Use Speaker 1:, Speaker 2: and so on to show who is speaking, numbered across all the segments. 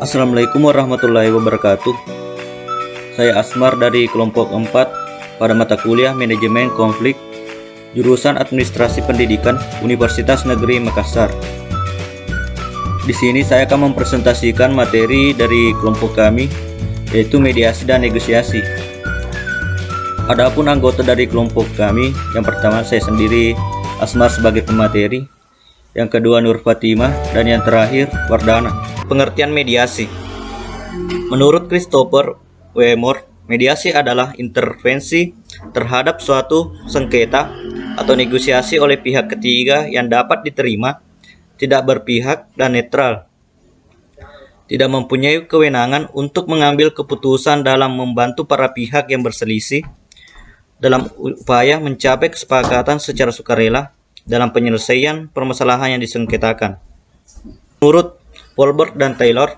Speaker 1: Assalamualaikum warahmatullahi wabarakatuh. Saya Asmar dari kelompok 4 pada mata kuliah Manajemen Konflik, jurusan Administrasi Pendidikan Universitas Negeri Makassar. Di sini saya akan mempresentasikan materi dari kelompok kami, yaitu mediasi dan negosiasi. Adapun anggota dari kelompok kami, yang pertama saya sendiri Asmar sebagai pemateri, yang kedua Nur Fatimah, dan yang terakhir Wardana. Pengertian mediasi. Menurut Christopher W. Moore, mediasi adalah intervensi terhadap suatu sengketa atau negosiasi oleh pihak ketiga yang dapat diterima, tidak berpihak dan netral, tidak mempunyai kewenangan untuk mengambil keputusan dalam membantu para pihak yang berselisih dalam upaya mencapai kesepakatan secara sukarela dalam penyelesaian permasalahan yang disengketakan. Menurut Polberg dan Taylor,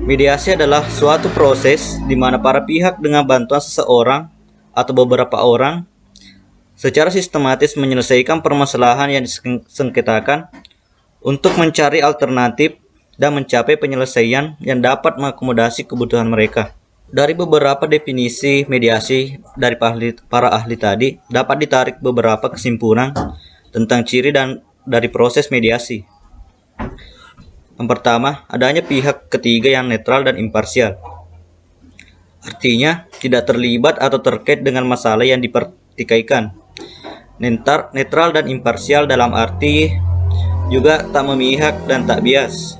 Speaker 1: mediasi adalah suatu proses di mana para pihak dengan bantuan seseorang atau beberapa orang secara sistematis menyelesaikan permasalahan yang disengketakan untuk mencari alternatif dan mencapai penyelesaian yang dapat mengakomodasi kebutuhan mereka. Dari beberapa definisi mediasi dari para ahli tadi, dapat ditarik beberapa kesimpulan tentang ciri dari proses mediasi. Yang pertama, adanya pihak ketiga yang netral dan imparsial. Artinya, tidak terlibat atau terkait dengan masalah yang dipertikaikan. Netral dan imparsial dalam arti juga tak memihak dan tak bias.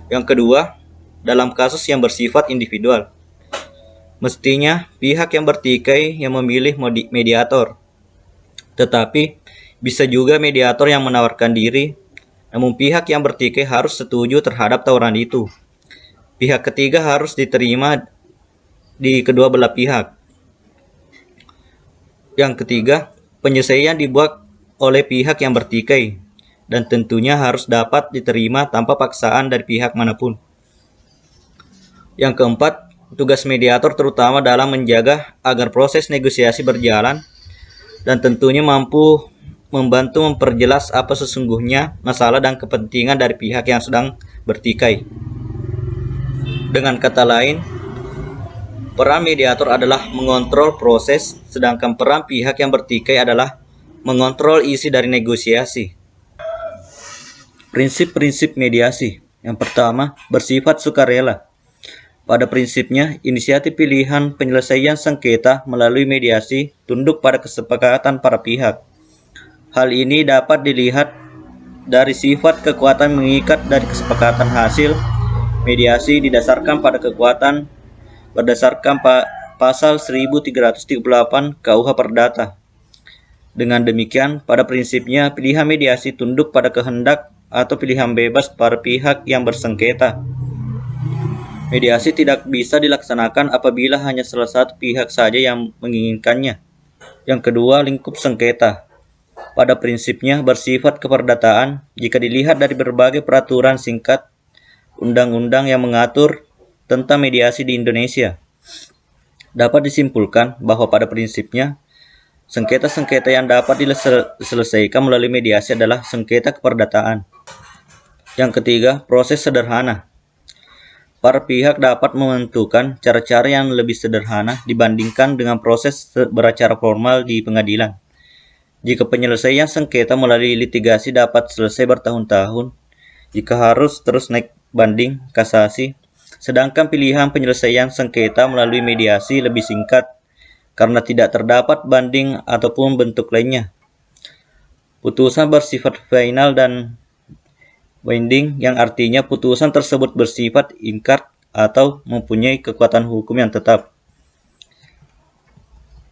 Speaker 1: Yang kedua, dalam kasus yang bersifat individual, mestinya pihak yang bertikai yang memilih mediator. Tetapi, bisa juga mediator yang menawarkan diri, namun pihak yang bertikai harus setuju terhadap tawaran itu. Pihak ketiga harus diterima di kedua belah pihak. Yang ketiga, penyelesaian dibuat oleh pihak yang bertikai dan tentunya harus dapat diterima tanpa paksaan dari pihak manapun. Yang keempat, tugas mediator terutama dalam menjaga agar proses negosiasi berjalan dan tentunya mampu membantu memperjelas apa sesungguhnya masalah dan kepentingan dari pihak yang sedang bertikai. Dengan kata lain, peran mediator adalah mengontrol proses, sedangkan peran pihak yang bertikai adalah mengontrol isi dari negosiasi. Prinsip-prinsip mediasi. Yang pertama, bersifat sukarela. Pada prinsipnya, inisiatif pilihan penyelesaian sengketa melalui mediasi tunduk pada kesepakatan para pihak. Hal ini dapat dilihat dari sifat kekuatan mengikat dari kesepakatan. Hasil mediasi didasarkan pada kekuatan berdasarkan pasal 1338 KUH Perdata. Dengan demikian, pada prinsipnya pilihan mediasi tunduk pada kehendak atau pilihan bebas para pihak yang bersengketa. Mediasi tidak bisa dilaksanakan apabila hanya salah satu pihak saja yang menginginkannya. Yang kedua, lingkup sengketa. Pada prinsipnya bersifat keperdataan jika dilihat dari berbagai peraturan singkat undang-undang yang mengatur tentang mediasi di Indonesia. Dapat disimpulkan bahwa pada prinsipnya sengketa-sengketa yang dapat diselesaikan melalui mediasi adalah sengketa keperdataan. Yang ketiga, proses sederhana. Para pihak dapat menentukan cara-cara yang lebih sederhana dibandingkan dengan proses beracara formal di pengadilan. Jika penyelesaian sengketa melalui litigasi dapat selesai bertahun-tahun, jika harus terus naik banding, kasasi, sedangkan pilihan penyelesaian sengketa melalui mediasi lebih singkat karena tidak terdapat banding ataupun bentuk lainnya. Putusan bersifat final dan binding, yang artinya putusan tersebut bersifat ingkar atau mempunyai kekuatan hukum yang tetap.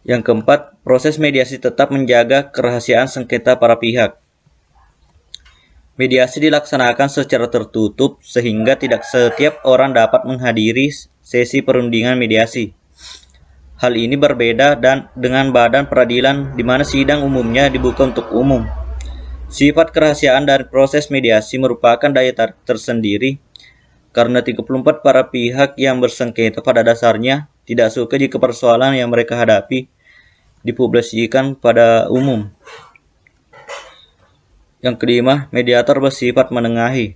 Speaker 1: Yang keempat, proses mediasi tetap menjaga kerahasiaan sengketa para pihak. Mediasi dilaksanakan secara tertutup sehingga tidak setiap orang dapat menghadiri sesi perundingan mediasi. Hal ini berbeda dengan badan peradilan di mana sidang umumnya dibuka untuk umum. Sifat kerahasiaan dari proses mediasi merupakan daya tarik tersendiri karena 34 para pihak yang bersengketa pada dasarnya tidak suka jika persoalan yang mereka hadapi dipublikasikan pada umum. Yang kelima, mediator bersifat menengahi.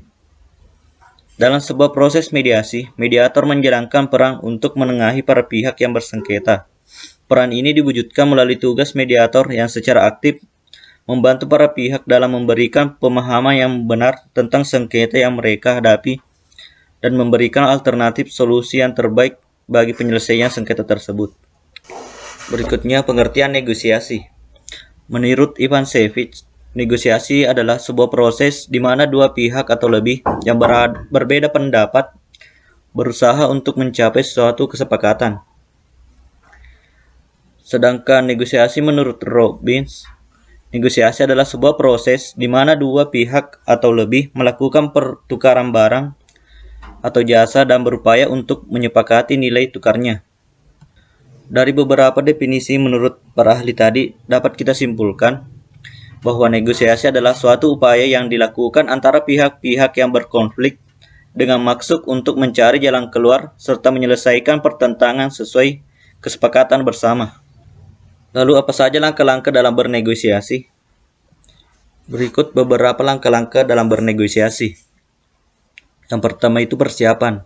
Speaker 1: Dalam sebuah proses mediasi, mediator menjalankan peran untuk menengahi para pihak yang bersengketa. Peran ini diwujudkan melalui tugas mediator yang secara aktif membantu para pihak dalam memberikan pemahaman yang benar tentang sengketa yang mereka hadapi dan memberikan alternatif solusi yang terbaik bagi penyelesaian sengketa tersebut. Berikutnya, pengertian negosiasi. Menurut Ivan Savage, negosiasi adalah sebuah proses di mana dua pihak atau lebih yang berbeda pendapat berusaha untuk mencapai suatu kesepakatan. Sedangkan negosiasi menurut Robbins, negosiasi adalah sebuah proses di mana dua pihak atau lebih melakukan pertukaran barang atau jasa dan berupaya untuk menyepakati nilai tukarnya. Dari beberapa definisi menurut para ahli tadi, dapat kita simpulkan bahwa negosiasi adalah suatu upaya yang dilakukan antara pihak-pihak yang berkonflik dengan maksud untuk mencari jalan keluar serta menyelesaikan pertentangan sesuai kesepakatan bersama. Lalu apa saja langkah-langkah dalam bernegosiasi? Berikut beberapa langkah-langkah dalam bernegosiasi. Yang pertama itu persiapan.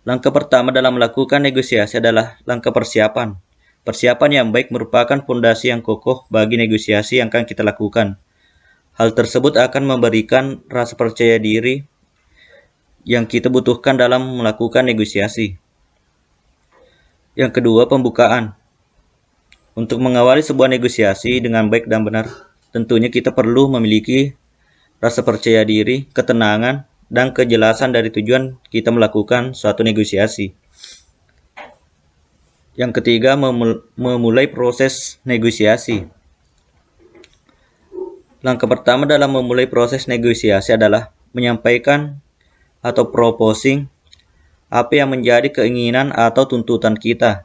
Speaker 1: Langkah pertama dalam melakukan negosiasi adalah langkah persiapan. Persiapan yang baik merupakan fondasi yang kokoh bagi negosiasi yang akan kita lakukan. Hal tersebut akan memberikan rasa percaya diri yang kita butuhkan dalam melakukan negosiasi. Yang kedua, pembukaan. Untuk mengawali sebuah negosiasi dengan baik dan benar, tentunya kita perlu memiliki rasa percaya diri, ketenangan, dan kejelasan dari tujuan kita melakukan suatu negosiasi. Yang ketiga, memulai proses negosiasi. Langkah pertama dalam memulai proses negosiasi adalah menyampaikan atau proposing apa yang menjadi keinginan atau tuntutan kita.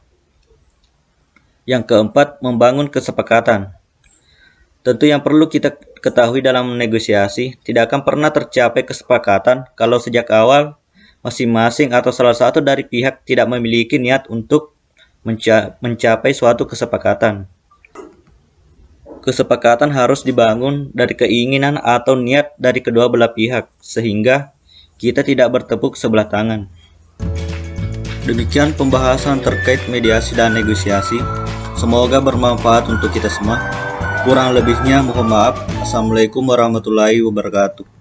Speaker 1: Yang keempat, membangun kesepakatan. Tentu yang perlu kita ketahui dalam negosiasi, tidak akan pernah tercapai kesepakatan kalau sejak awal masing-masing atau salah satu dari pihak tidak memiliki niat untuk mencapai suatu kesepakatan. Kesepakatan harus dibangun dari keinginan atau niat dari kedua belah pihak, sehingga kita tidak bertepuk sebelah tangan. Demikian pembahasan terkait mediasi dan negosiasi. Semoga bermanfaat untuk kita semua. Kurang lebihnya mohon maaf. Assalamualaikum warahmatullahi wabarakatuh.